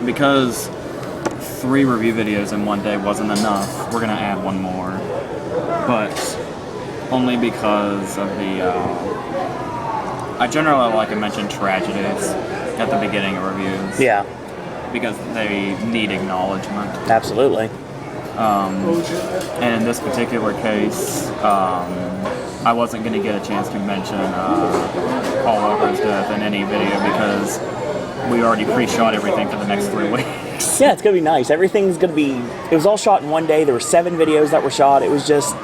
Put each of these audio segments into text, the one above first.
because 3 review videos in one day wasn't enough, we're gonna add one more. But only because of the, I generally like to mention tragedies at the beginning of reviews. Yeah. Because they need acknowledgement. Absolutely. And in this particular case, I wasn't going to get a chance to mention Paul Walker's death in any video because we already pre-shot everything for the next 3 weeks. Yeah, it's going to be nice. Everything's going to be... It was all shot in one day. There were 7 videos that were shot. It was just...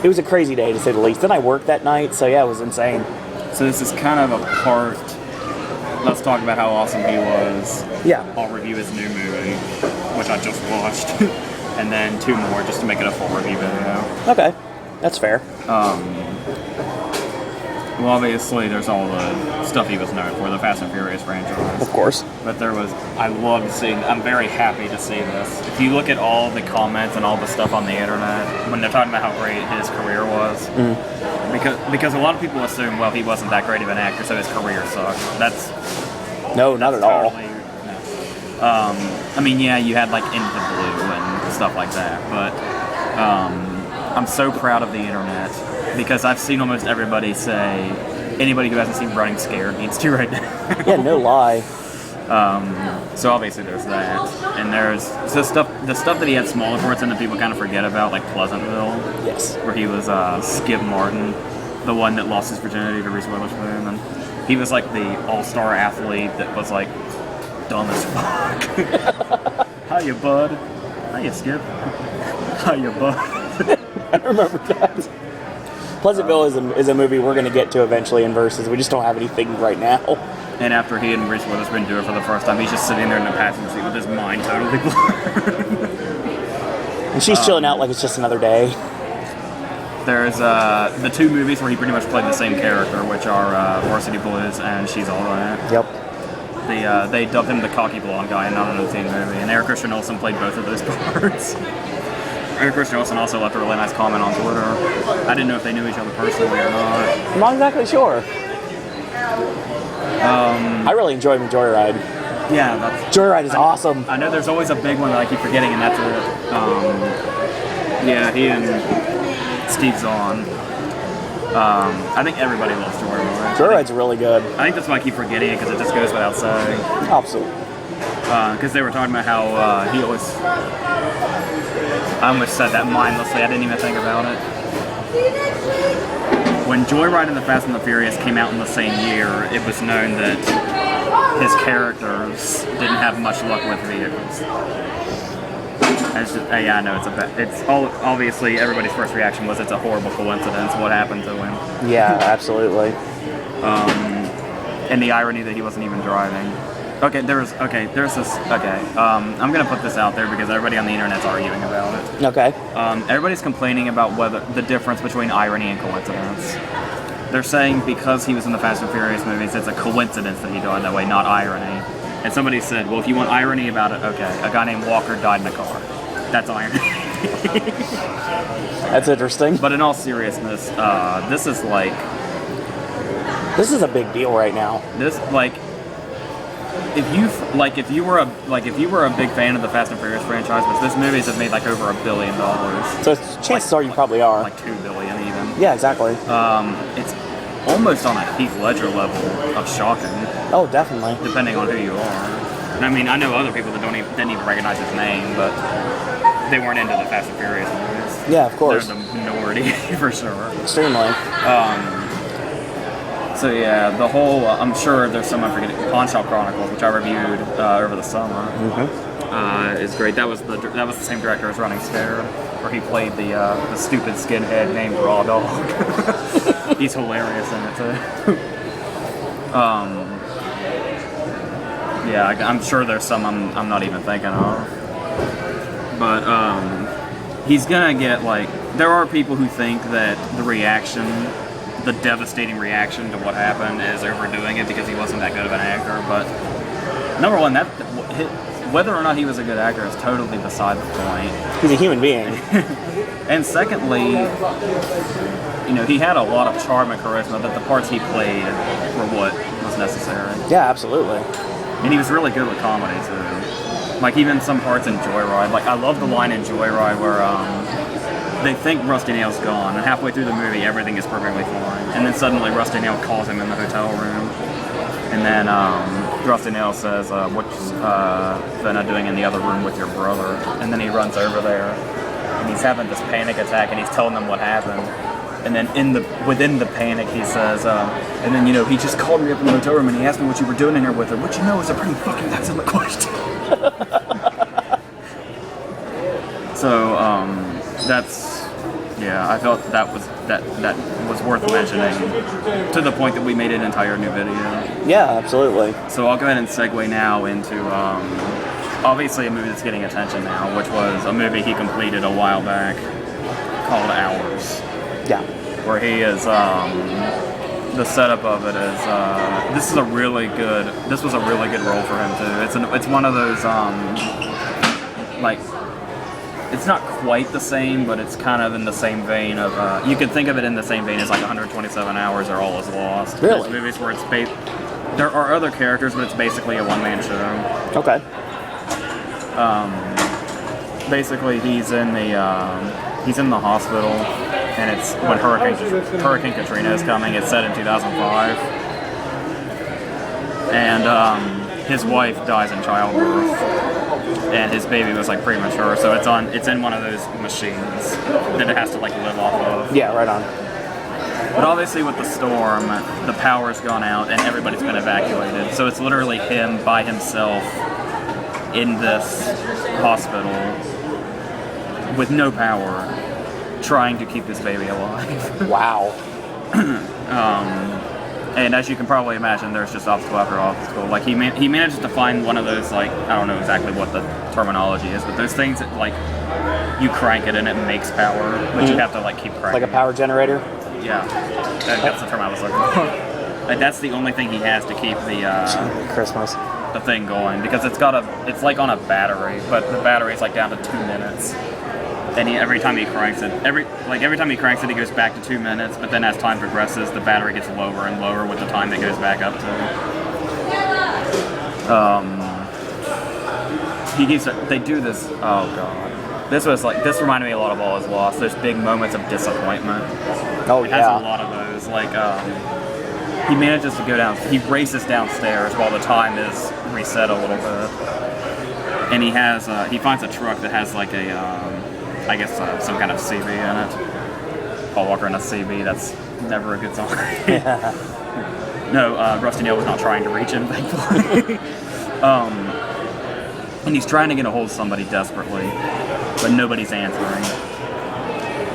It was a crazy day, to say the least. Then I worked that night, so yeah, it was insane. So this is kind of a part... Let's talk about how awesome he was. Yeah. I'll review his new movie, which I just watched. And then 2 more just to make it a full review video. Okay. That's fair. Well, obviously, there's all the stuff he was known for, the Fast and Furious franchise. Of course. But there was, I loved seeing, I'm very happy to see this. If you look at all the comments and all the stuff on the internet, when they're talking about how great his career was, because a lot of people assume, well, he wasn't that great of an actor, so his career sucked. No, not at all. No. I mean, yeah, you had like Into the Blue and stuff like that, but I'm so proud of the internet because I've seen almost everybody say anybody who hasn't seen Running Scared needs to right now. Yeah, no lie. So obviously there's that, and there's the stuff that he had smaller parts in that people kind of forget about, like Pleasantville. Yes. Where he was Skip Martin, the one that lost his virginity to Reese Witherspoon, and he was like the all-star athlete that was like dumb as fuck. Hiya, bud. Hiya, Skip. Hiya, bud. I remember that. Pleasantville is a movie we're going to get to eventually in Versus. We just don't have anything right now. And after he and Reese Witherspoon do it for the first time, he's just sitting there in the passenger seat with his mind totally blurred. And she's chilling out like it's just another day. There's the 2 movies where he pretty much played the same character, which are Varsity Blues and She's All Right. Yep. They dubbed him the cocky blonde guy and not an teen movie, and Eric Christian Olsen played both of those parts. Eric Christian Olsen also left a really nice comment on Twitter. I didn't know if they knew each other personally or not. I'm not exactly sure. I really enjoyed Joyride. Yeah, Joyride is awesome. I know there's always a big one that I keep forgetting, and that's yeah, he and Steve Zahn. I think everybody loves Joyride. Joyride's really good. I think that's why I keep forgetting it, because it just goes without saying. Absolutely. Because they were talking about how he always... I almost said that mindlessly. I didn't even think about it. When Joyride and the Fast and the Furious came out in the same year, it was known that his characters didn't have much luck with vehicles. Yeah, I know it's obviously everybody's first reaction was it's a horrible coincidence what happened to him. Yeah, absolutely. And the irony that he wasn't even driving. I'm gonna put this out there because everybody on the internet's arguing about it. Okay. Everybody's complaining about whether the difference between irony and coincidence. They're saying because he was in the Fast and Furious movies, it's a coincidence that he died that way, not irony. And somebody said, well, if you want irony about it, okay, a guy named Walker died in a car. That's irony. That's interesting. But in all seriousness, this is like... This is a big deal right now. This, like... If you were a big fan of the Fast and Furious franchise, but this movies have made like over $1 billion. So chances are you probably are. Like $2 billion even. Yeah, exactly. It's almost on a Heath Ledger level of shocking. Oh, definitely. Depending on who you are. And I mean, I know other people that didn't even recognize his name, but they weren't into the Fast and Furious movies. Yeah, of course. They're the minority for sure. Extremely. So yeah, the whole, I'm sure there's some, I'm forgetting, Pawn Shop Chronicles, which I reviewed over the summer, is great. That was the same director as Running Scared, where he played the stupid skinhead named Raw Dog. He's hilarious in it too. Yeah, I'm sure there's some I'm not even thinking of. But he's gonna get there are people who think that the devastating reaction to what happened is overdoing it because he wasn't that good of an actor. But number one, whether or not he was a good actor is totally beside the point. He's a human being. And secondly, he had a lot of charm and charisma that the parts he played were what was necessary. Yeah, absolutely. And he was really good with comedy too. Like even some parts in Joyride. Like I love the line in Joyride where they think Rusty Nail's gone, and halfway through the movie everything is perfectly fine, and then suddenly Rusty Nail calls him in the hotel room, and then Rusty Nail says, "What's Fenna doing in the other room with your brother?" And then he runs over there, and he's having this panic attack, and he's telling them what happened. And then within the panic, he says, and then, he just called me up in the hotel room and he asked me what you were doing in here with her, which is a pretty fucking excellent question. So, I felt that was worth mentioning to the point that we made an entire new video. Yeah, absolutely. So I'll go ahead and segue now into, obviously a movie that's getting attention now, which was a movie he completed a while back called Hours. Yeah. Where he is, the setup of it is, this was a really good role for him too. It's one of those, it's not quite the same, but it's kind of in the same vein of, you could think of it in the same vein as like 127 Hours or All Is Lost. Really? There's movies where there are other characters, but it's basically a one-man show. Okay. Basically he's in the hospital. And it's when Hurricane Katrina is coming. It's set in 2005, and his wife dies in childbirth, and his baby was like premature. So it's in one of those machines that it has to like live off of. Yeah, right on. But obviously with the storm, the power's gone out and everybody's been evacuated. So it's literally him by himself in this hospital with no power, trying to keep this baby alive. Wow. And as you can probably imagine, there's just obstacle after obstacle. Like he manages to find one of those, like, I don't know exactly what the terminology is, but those things that like you crank it and it makes power, but you have to like keep cranking. Like a power generator? Yeah, that's the term I was looking for. Like that's the only thing he has to keep Christmas. the thing going, because it's like on a battery, but the battery's like down to 2 minutes. And every time he cranks it, he goes back to 2 minutes. But then as time progresses, the battery gets lower and lower with the time it goes back up to. They do this. Oh god, this reminded me a lot of All Is Lost. There's big moments of disappointment. Oh it has a lot of those. Like he manages to go down. He races downstairs while the time is reset a little bit, and he finds a truck that has like a. I guess some kind of CB in it. Paul Walker in a CB, that's never a good song. No, Rusty Nail was not trying to reach him, thankfully. And he's trying to get a hold of somebody desperately, but nobody's answering.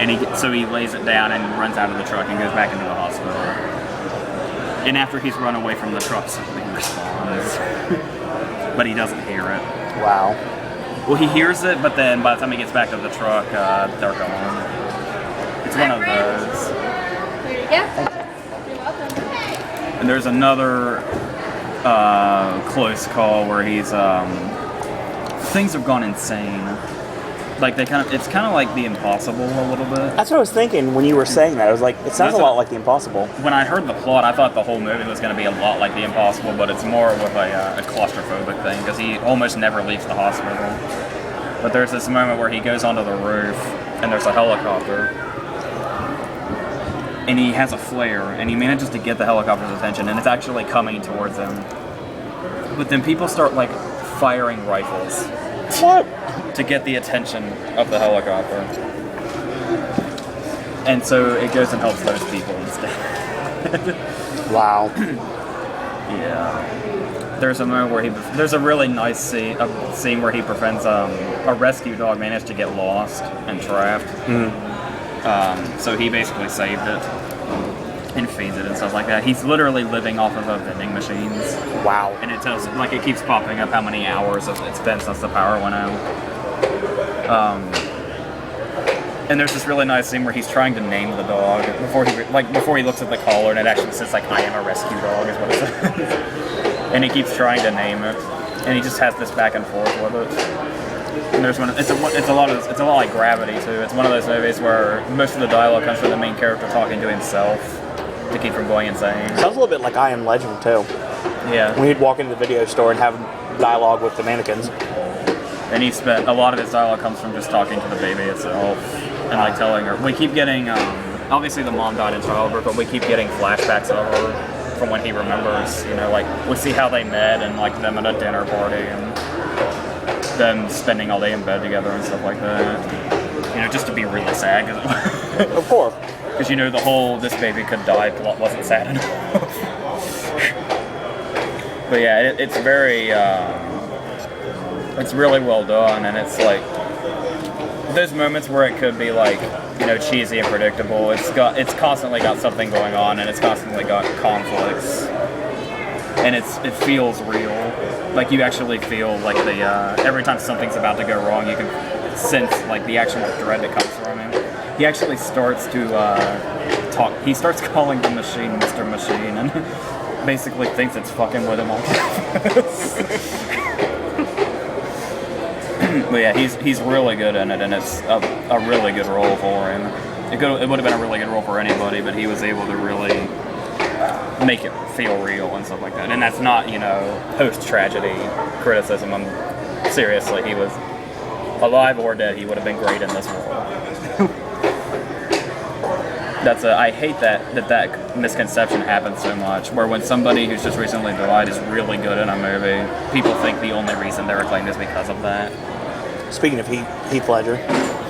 And so he lays it down and runs out of the truck and goes back into the hospital. And after he's run away from the truck, somebody responds. But he doesn't hear it. Wow. Well, he hears it, but then by the time he gets back to the truck, they're gone. It's one of those. There you go. You're welcome. And there's another close call where things have gone insane. Like it's kind of like The Impossible a little bit. That's what I was thinking when you were saying that. I was like, it sounds a lot like The Impossible. When I heard the plot, I thought the whole movie was going to be a lot like The Impossible, but it's more with a claustrophobic thing, because he almost never leaves the hospital. But there's this moment where he goes onto the roof, and there's a helicopter, and he has a flare, and he manages to get the helicopter's attention, and it's actually coming towards him. But then people start like firing rifles. What? To get the attention of the helicopter. And so it goes and helps those people instead. Wow. Yeah. There's a moment where there's a really nice scene where he prevents a rescue dog managed to get lost and trapped. So he basically saved it and feeds it and stuff like that. He's literally living off of vending machines. Wow. And it keeps popping up how many hours it's been since the power went out. And there's this really nice scene where he's trying to name the dog before he looks at the collar, and it actually says like "I am a rescue dog" is what it says. And he keeps trying to name it, and he just has this back and forth with it. And there's it's a lot like Gravity too. It's one of those movies where most of the dialogue comes from the main character talking to himself to keep from going insane. Sounds a little bit like I Am Legend too. Yeah. When he'd walk into the video store and have dialogue with the mannequins. And he spent a lot of his dialogue comes from just talking to the baby itself and like telling her. We keep getting obviously the mom died in childbirth, but we keep getting flashbacks of her from when he remembers. You know, like we see how they met and like them at a dinner party and them spending all day in bed together and stuff like that. You know, just to be really sad. Of course. Because you know the whole this baby could die plot wasn't sad enough. But yeah, it's very. It's really well done, and it's like those moments where it could be like, you know, cheesy and predictable. It's constantly got something going on, and it's constantly got conflicts, and it feels real. Like you actually feel like the every time something's about to go wrong, you can sense like the actual dread that comes from him. He actually starts to talk. He starts calling the machine Mr. Machine, and basically thinks it's fucking with him on campus. But yeah, he's really good in it, and it's a really good role for him. It would have been a really good role for anybody, but he was able to really make it feel real and stuff like that. And that's not, you know, post-tragedy criticism. Seriously, he was alive or dead, he would have been great in this role. I hate that misconception happens so much, where when somebody who's just recently died is really good in a movie, people think the only reason they're acclaimed is because of that. Speaking of Heath Ledger.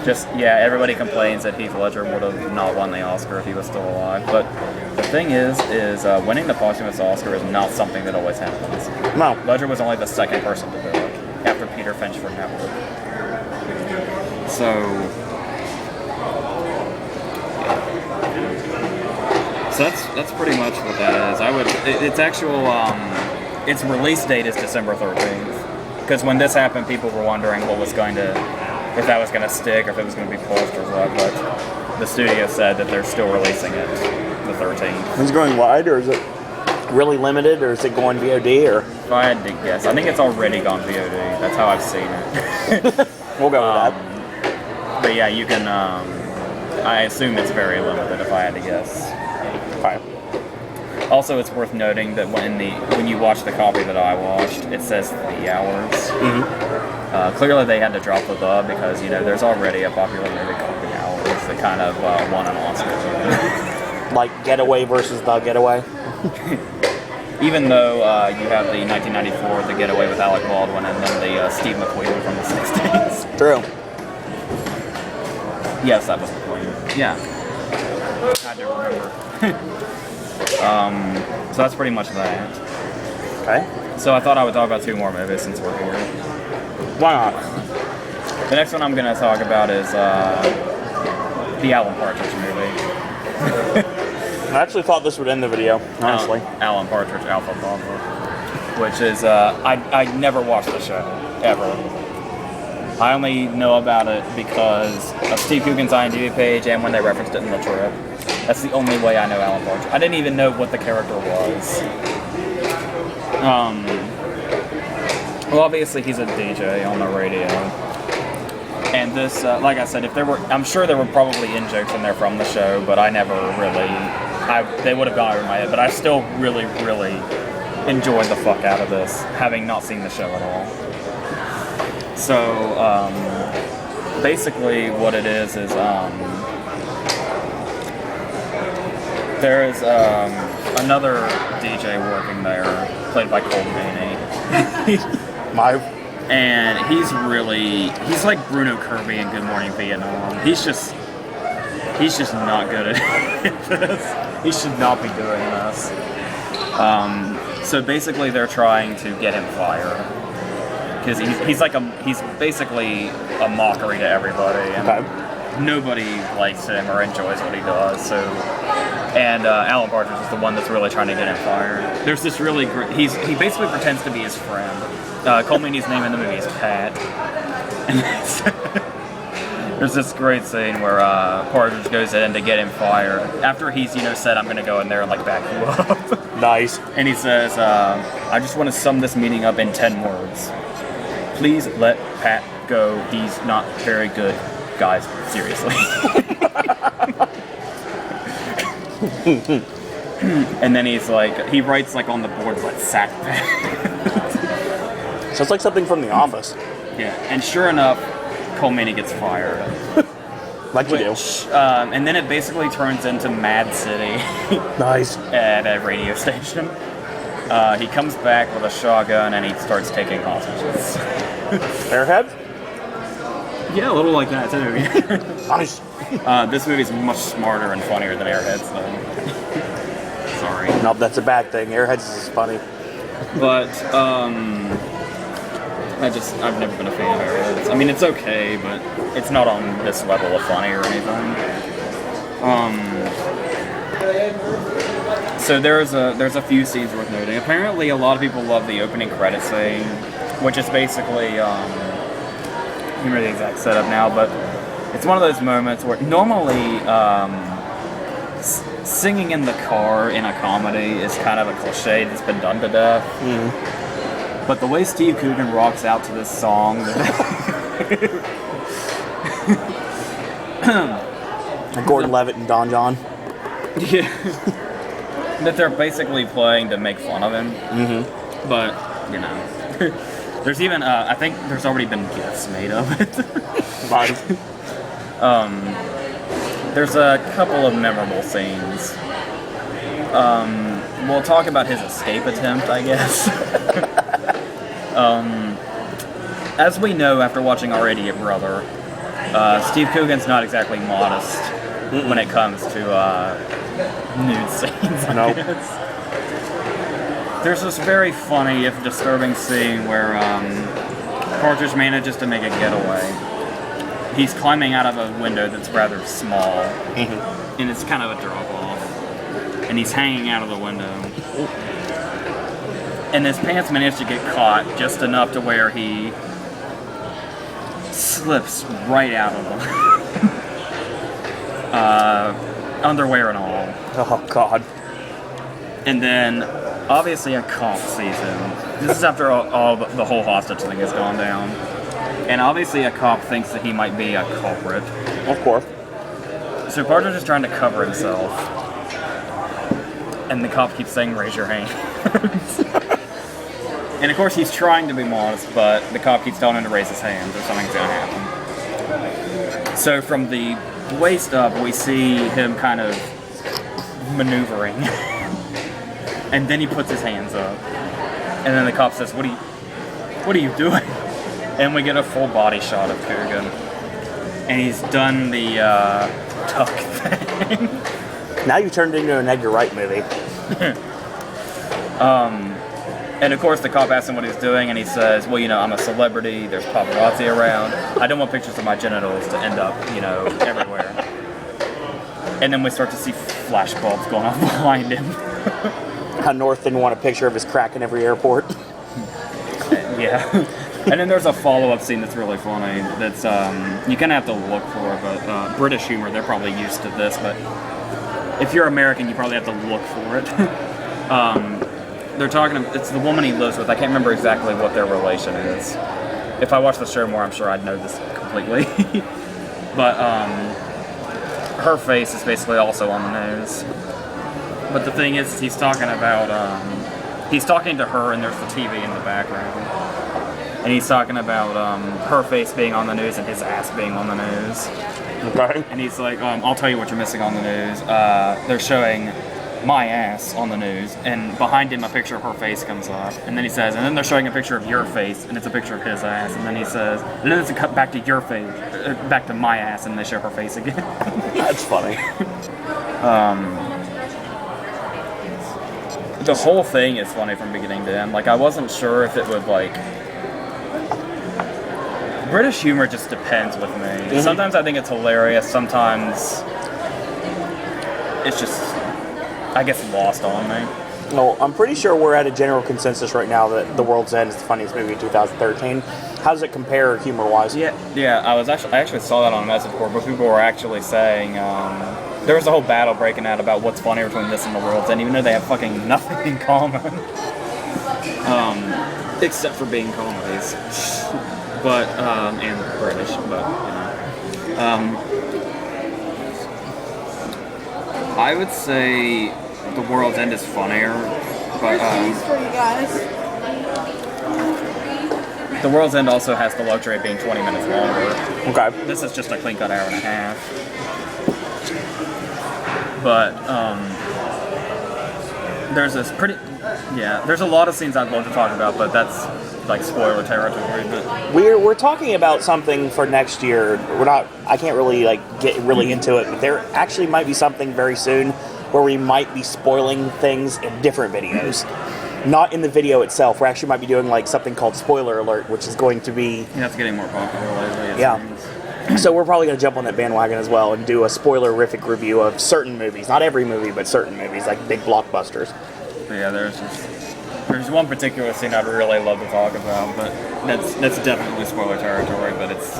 Everybody complains that Heath Ledger would have not won the Oscar if he was still alive. But the thing is winning the posthumous Oscar is not something that always happens. No. Ledger was only the second person to do it, after Peter Finch for Network. So, yeah. So that's pretty much what that is. Its release date is December 13th. Because when this happened, people were wondering if that was going to stick, or if it was going to be pushed or what. But the studio said that they're still releasing it the 13th. Is it going wide, or is it really limited, or is it going VOD, or? If I had to guess, I think it's already gone VOD. That's how I've seen it. We'll go with that. But yeah, you can. I assume it's very limited. If I had to guess. Okay. Also, it's worth noting that when you watch the copy that I watched, it says the hours. Mm-hmm. Clearly, they had to drop the because you know there's already a popular movie called The Hours that kind of won an Oscar. Like Getaway versus The Getaway. Even though you have the 1994 The Getaway with Alec Baldwin, and then the Steve McQueen from the '60s. True. Yes, that was McQueen. Yeah, I do remember. So that's pretty much that. Okay. So I thought I would talk about two more movies since we're here. Why not? The next one I'm going to talk about is the Alan Partridge movie. I actually thought this would end the video, honestly. Alan Partridge, Alpha Bravo. Which is, I never watched the show, ever. I only know about it because of Steve Coogan's IMDb page and when they referenced it in The Trip. That's the only way I know Alan Partridge. I didn't even know what the character was. Well, obviously he's a DJ on the radio. And this, like I said, I'm sure there were probably in-jokes in there from the show, but I never really, they would have gone over my head, but I still really, really enjoyed the fuck out of this, having not seen the show at all. So, basically what it is there is another DJ working there, played by Cole Maney. And he's like Bruno Kirby in Good Morning Vietnam. He's just not good at this. He should not be doing this. So basically they're trying to get him fired. Because he's basically a mockery to everybody. And nobody likes him or enjoys what he does. So, and Alan Partridge is the one that's really trying to get him fired. There's this really great. He basically pretends to be his friend. Cole Meany's name in the movie is Pat. And there's this great scene where Partridge goes in to get him fired after he's said, "I'm going to go in there and back you up." Nice. And he says, "I just want to sum this meeting up in 10 words. Please let Pat go. He's not very good, guys. Seriously." And then he writes on the board, sack Pat. Sounds like something from The Office. Yeah, and sure enough, Khomeini gets fired. Like you do. And then it basically turns into Mad City Nice. at a radio station. He comes back with a shotgun and he starts taking hostages. Airhead? Yeah, a little like that too. Nice. This movie's much smarter and funnier than Airheads, though. Sorry. No, that's a bad thing. Airheads is funny. But, I've never been a fan of Airheads. I mean, it's okay, but it's not on this level of funny or anything. So there's a few scenes worth noting. Apparently, a lot of people love the opening credit scene, which is basically, I can't remember the exact setup now, but it's one of those moments where normally singing in the car in a comedy is kind of a cliche that's been done to death. Mm-hmm. But the way Steve Coogan rocks out to this song, Gordon Levitt and Don John. yeah, that they're basically playing to make fun of him. Mm-hmm. But you know, there's even I think there's already been gifs made of it. Nice. There's a couple of memorable scenes. We'll talk about his escape attempt, I guess. As we know after watching Our Idiot Brother, Steve Coogan's not exactly modest when it comes to nude scenes, I guess. There's this very funny, if disturbing scene where Partridge manages to make a getaway. He's climbing out of a window that's rather small, and it's kind of a drop-off, and he's hanging out of the window. And his pants manage to get caught just enough to where he slips right out of them. Underwear and all. Oh, God. And then, obviously, a cop sees him. This is after all the whole hostage thing has gone down. And obviously a cop thinks that he might be a culprit. Of course. So Partridge is trying to cover himself. And the cop keeps saying, raise your hand. And of course he's trying to be modest, but the cop keeps telling him to raise his hands or something's going to happen. So from the waist up, we see him kind of maneuvering. And then he puts his hands up. And then the cop says, what are you doing? And we get a full body shot of Coogan. And he's done the tuck thing. Now you turned into an Edgar Wright movie. And of course the cop asks him what he's doing, and he says, well, you know, I'm a celebrity, there's paparazzi around. I don't want pictures of my genitals to end up, you know, everywhere. And then we start to see flashbulbs going off behind him. How North didn't want a picture of his crack in every airport. Yeah. And then there's a follow-up scene that's really funny. That's you kind of have to look for, but British humor, they're probably used to this. But if you're American, you probably have to look for it. They're talking. It's the woman he lives with. I can't remember exactly what their relation is. If I watched the show more, I'm sure I'd know this completely. But her face is basically also on the news. But the thing is, he's talking about. He's talking to her, and there's the TV in the background. And he's talking about her face being on the news and his ass being on the news. Okay. And he's like, I'll tell you what you're missing on the news. They're showing my ass on the news, and behind him a picture of her face comes up. And then he says, and then they're showing a picture of your face, and it's a picture of his ass. And then he says, and then it's a cut back to your face, back to my ass, and they show her face again. That's funny. The whole thing is funny from beginning to end. Like, I wasn't sure if it would, like... British humor just depends with me. Mm-hmm. Sometimes I think it's hilarious. Sometimes it's just, I guess, lost on me. Well, I'm pretty sure we're at a general consensus right now that The World's End is the funniest movie of 2013. How does it compare humor-wise? Yeah. I actually saw that on a message board, but people were actually saying there was a whole battle breaking out about what's funnier between this and The World's End, even though they have fucking nothing in common, except for being comedies. But and British, but you know, I would say The World's End is funnier, but Here's cheese for you guys. The World's End also has the luxury of being 20 minutes longer. Okay. This is just a clean cut hour and a half. But there's this there's a lot of scenes I'd love to talk about, but that's like spoiler territory. But We're talking about something for next year. I can't really like get really into it, but there actually might be something very soon where we might be spoiling things in different videos. Not in the video itself. We actually might be doing like something called Spoiler Alert, which is going to be... Yeah, it's getting more popular lately. Yeah. So we're probably going to jump on that bandwagon as well and do a spoilerific review of certain movies. Not every movie, but certain movies, like big blockbusters. But yeah, there's one particular scene I'd really love to talk about, but that's definitely spoiler territory, but it's...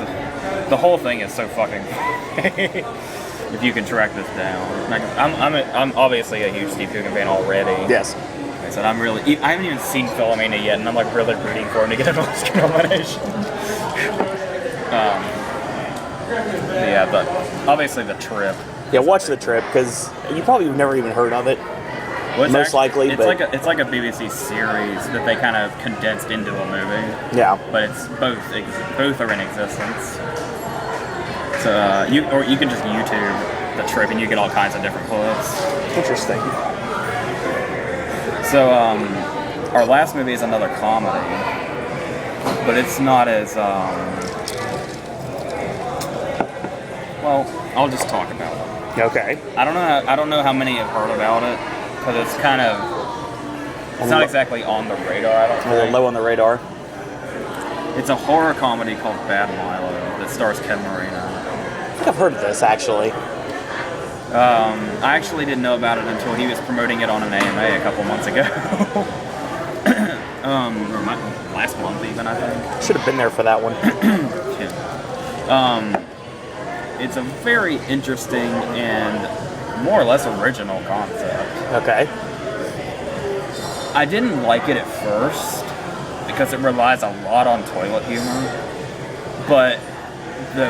The whole thing is so fucking... if you can track this down. Like, I'm obviously a huge Steve Coogan fan already. Yes. So I haven't even seen Philomena yet, and I'm like really rooting for him to get an Oscar nomination. Yeah, but obviously The Trip. Yeah, watch The Trip, because you probably have never even heard of it. Well, most likely, it's but... it's like a BBC series that they kind of condensed into a movie. Yeah. But it's both are in existence. So you can just YouTube The Trip and you get all kinds of different clips. Interesting. So our last movie is another comedy, but it's not as well. I'll just talk about it. Okay. I don't know how many have heard about it, because it's kind of... It's not exactly on the radar, I don't A little think. low on the radar. It's a horror comedy called Bad Milo that stars Ken Marino. I think I've heard of this, actually. I actually didn't know about it until he was promoting it on an AMA a couple months ago. Or last month even, I think. Should have been there for that one. Yeah. It's a very interesting and more or less original concept. Okay. I didn't like it at first because it relies a lot on toilet humor, but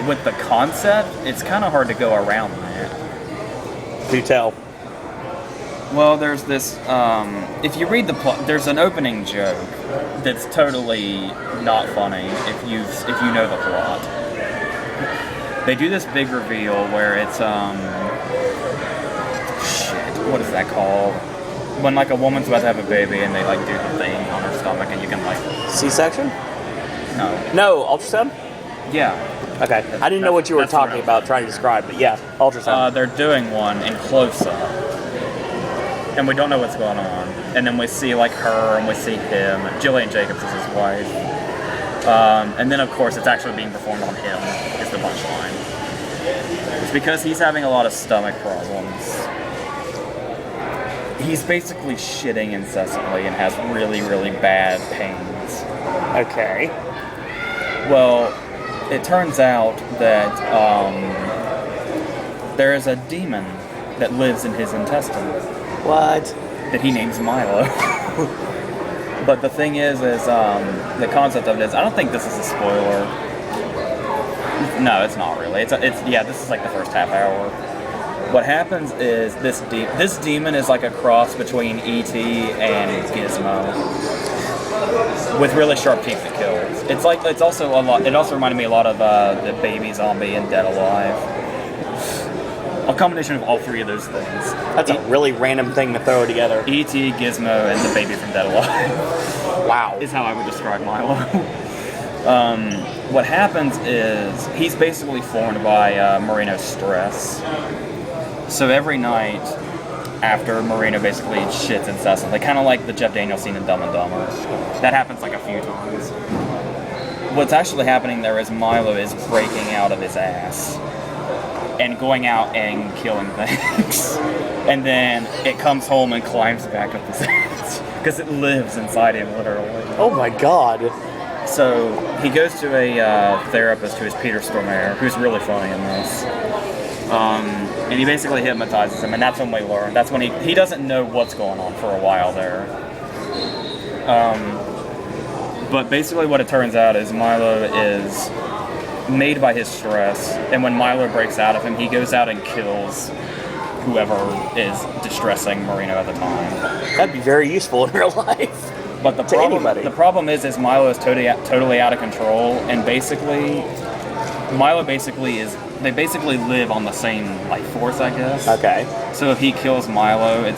with the concept, it's kind of hard to go around that. Do tell. Well, there's this, if you read the plot, there's an opening joke that's totally not funny if you know the plot. They do this big reveal where it's, what is that called? When like a woman's about to have a baby and they like do the thing on her stomach and you can like... C-section? No, ultrasound? yeah. Okay. I didn't know what you were That's the talking real- about, trying to describe, but yeah, ultrasound. They're doing one in close-up, and we don't know what's going on. And then we see like her, and we see him. Jillian Jacobs is his wife. And then of course it's actually being performed on him, is the punchline. It's because he's having a lot of stomach problems. He's basically shitting incessantly and has really, really bad pains. Okay. Well, it turns out that there is a demon that lives in his intestines What? that he names Milo. But the thing is the concept of it is, I don't think this is a spoiler. No, it's not really. This is like the first half hour. What happens is this demon is like a cross between E.T. and Gizmo, with really sharp teeth that kills. It also reminded me a lot of the Baby Zombie and Dead Alive. A combination of all three of those things. That's a really random thing to throw together. E.T., Gizmo, and the baby from Dead Alive. Wow. Is how I would describe Milo. What happens is he's basically formed by Marino's stress. So every night after Marino basically shits incessantly, kind of like the Jeff Daniels scene in Dumb and Dumber. That happens like a few times. What's actually happening there is Milo is breaking out of his ass and going out and killing things. And then it comes home and climbs back up his ass. Because it lives inside him, literally. Oh my god. So he goes to a therapist who is Peter Stormare, who's really funny in this. And he basically hypnotizes him, and that's when we learn. That's when he doesn't know what's going on for a while there. But basically what it turns out is Milo is made by his stress, and when Milo breaks out of him, he goes out and kills whoever is distressing Marino at the time. That'd be very useful in real life. But to anybody. The problem is Milo is totally out of control, and basically, Milo they basically live on the same life force, I guess. Okay. So if he kills Milo,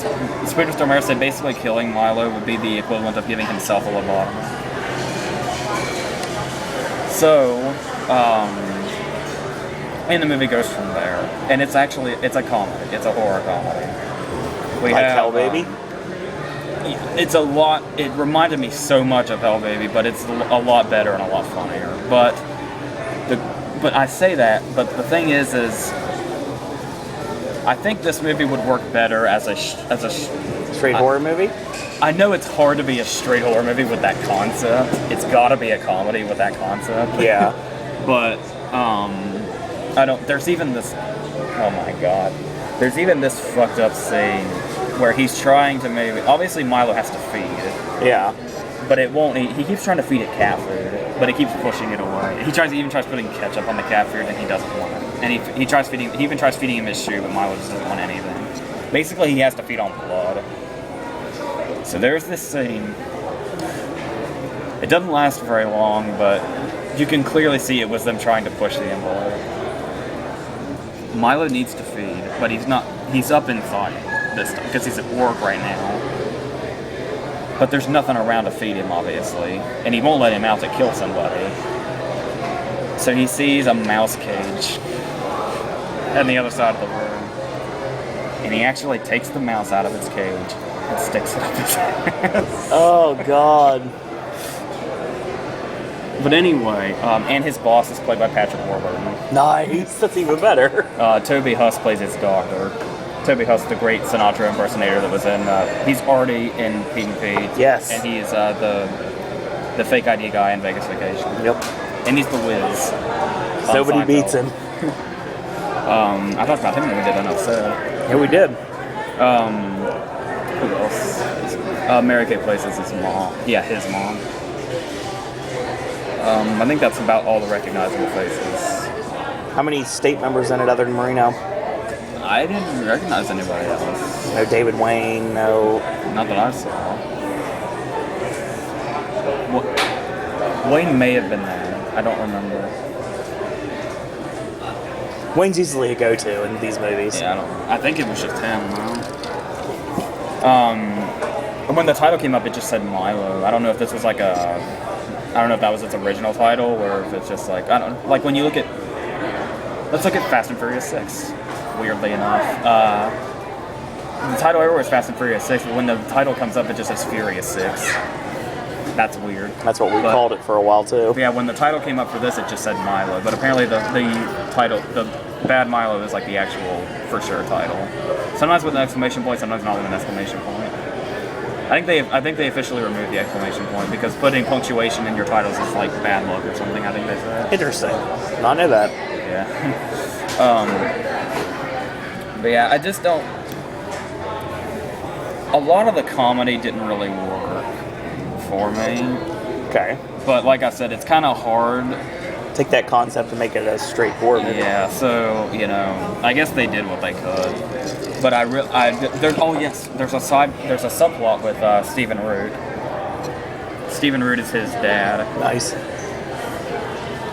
Splinter Stormare said basically killing Milo would be the equivalent of giving himself a lobotomy. So, and the movie goes from there, and it's a comedy, it's a horror comedy. Like Hell Baby? It's a lot. It reminded me so much of Hell Baby, but it's a lot better and a lot funnier. But I say that. But the thing is I think this movie would work better as a straight horror movie. I know it's hard to be a straight horror movie with that concept. It's got to be a comedy with that concept. Yeah. But I don't. There's even this. Oh my god. There's even this fucked up scene where he's trying to obviously Milo has to feed. Yeah. But it won't. He keeps trying to feed it cat food, but it keeps pushing it away. He even tries putting ketchup on the cat food, and he doesn't want it. And he even tries feeding him his shoe, but Milo just doesn't want anything. Basically, he has to feed on blood. So there's this scene. It doesn't last very long, but you can clearly see it was them trying to push the envelope. Milo needs to feed, but he's not. He's up inside this time because he's at work right now. But there's nothing around to feed him, obviously, and he won't let him out to kill somebody. So he sees a mouse cage on the other side of the room, and he actually takes the mouse out of its cage and sticks it up his ass. Oh God. But anyway, and his boss is played by Patrick Warburton. Nice, that's even better. Toby Huss plays his doctor. Toby Huss, the great Sinatra impersonator that was in, he's already in Pete and Pete. Yes. And he's the fake ID guy in Vegas Vacation. Yep. And he's the Wiz. Nobody beats him. I talked about him when we did an episode. Yeah, we did. Who else? Mary Kay plays as his mom. Yeah, his mom. I think that's about all the recognizable faces. How many state members in it other than Marino? I didn't recognize anybody else. No David Wayne, no... Not that I saw. Wayne may have been there. I don't remember. Wayne's easily a go-to in these movies. Yeah, I think it was just him, though. When the title came up, it just said Milo. I don't know if this was like I don't know if that was its original title, or if it's just like, I don't know. Like when you look at... Let's look at Fast and Furious 6. Weirdly enough. The title everywhere is Fast and Furious 6, but when the title comes up, it just says Furious 6. That's weird. That's what we called it for a while, too. Yeah, when the title came up for this, it just said Milo, but apparently the title, the Bad Milo is like the actual, for sure, title. Sometimes with an exclamation point, sometimes not with an exclamation point. I think they officially removed the exclamation point, because putting punctuation in your titles is like bad luck or something, I think they said. Interesting. I know that. Yeah. But yeah, I just don't... A lot of the comedy didn't really work for me. Okay. But like I said, it's kind of hard. Take that concept and make it a straight horror movie. Yeah, so, I guess they did what they could. But there's a subplot with Stephen Root. Stephen Root is his dad. Nice.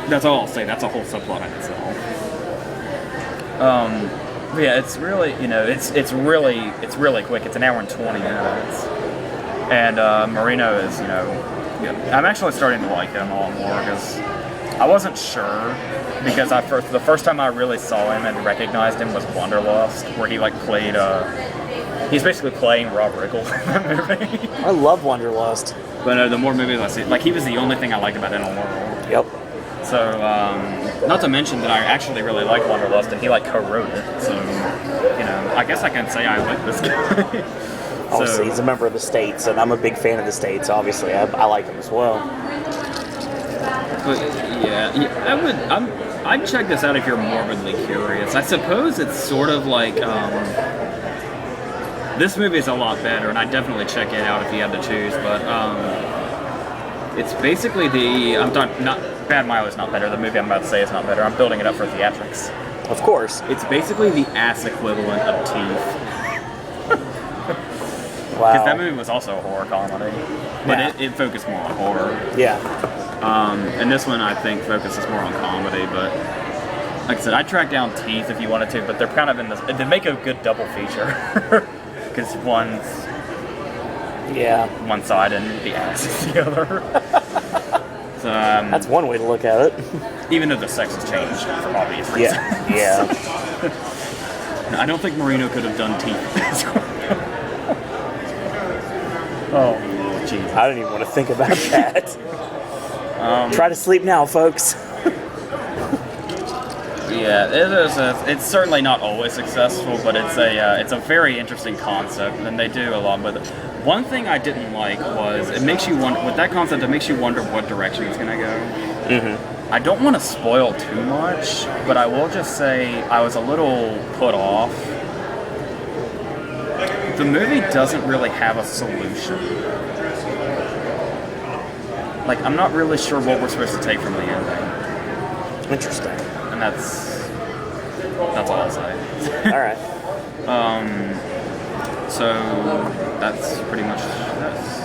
That's all I'll say. That's a whole subplot in itself. Yeah, it's really, it's really quick. It's an hour and 20 minutes. And Marino is, I'm actually starting to like him a lot more, because I wasn't sure, because the first time I really saw him and recognized him was Wanderlust, where he played, he's basically playing Rob Riggle in that movie. I love Wanderlust. But the more movies I see, he was the only thing I liked about it in the world. Yep. So, not to mention that I actually really like Wanderlust, and he co-wrote it. So, I guess I can say I like this guy. Obviously, he's a member of the States, and I'm a big fan of the States. Obviously, I like him as well. But yeah, I'd check this out if you're morbidly curious. I suppose it's sort of like this movie is a lot better, and I'd definitely check it out if you had to choose. But it's basically Bad Milo is not better. The movie I'm about to say is not better. I'm building it up for theatrics. Of course. It's basically the ass equivalent of Teeth. Wow. Because that movie was also a horror comedy, but Yeah. it focused more on horror. Yeah. And this one, I think, focuses more on comedy. But like I said, I tracked down Teeth if you wanted to, but they're kind of in this. They make a good double feature because one's one side and the ass is the other. So, That's one way to look at it. even though the sex has changed for obvious reasons. Yeah. I don't think Marino could have done Teeth. Oh, jeez. I don't even want to think about that. Try to sleep now, folks. Yeah, it's certainly not always successful, but it's a very interesting concept, and they do a lot with it. One thing I didn't like was it makes you wonder with that concept. It makes you wonder what direction it's going to go. Mm-hmm. I don't want to spoil too much, but I will just say I was a little put off. The movie doesn't really have a solution. Like, I'm not really sure what we're supposed to take from the ending. Interesting. And that's all I'll say. All right. So that's pretty much this.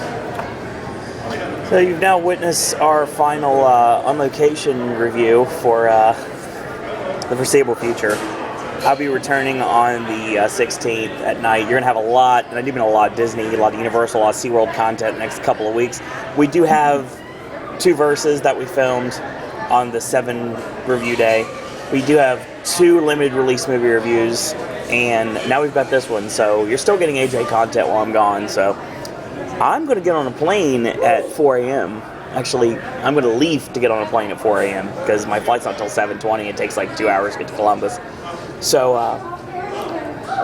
So you've now witnessed our final on-location review for the foreseeable future. I'll be returning on the 16th at night. You're going to have a lot, and I do mean a lot of Disney, a lot of Universal, a lot of SeaWorld content the next couple of weeks. We do have 2 verses that we filmed on the 7 review day. We do have 2 limited release movie reviews, and now we've got this one. So you're still getting AJ content while I'm gone. So I'm going to get on a plane at 4 a.m. Actually, I'm going to leave to get on a plane at 4 a.m. because my flight's not until 7:20. It takes like 2 hours to get to Columbus. So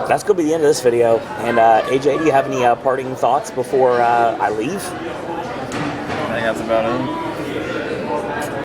that's going to be the end of this video. And AJ, do you have any parting thoughts before I leave? I think that's about it.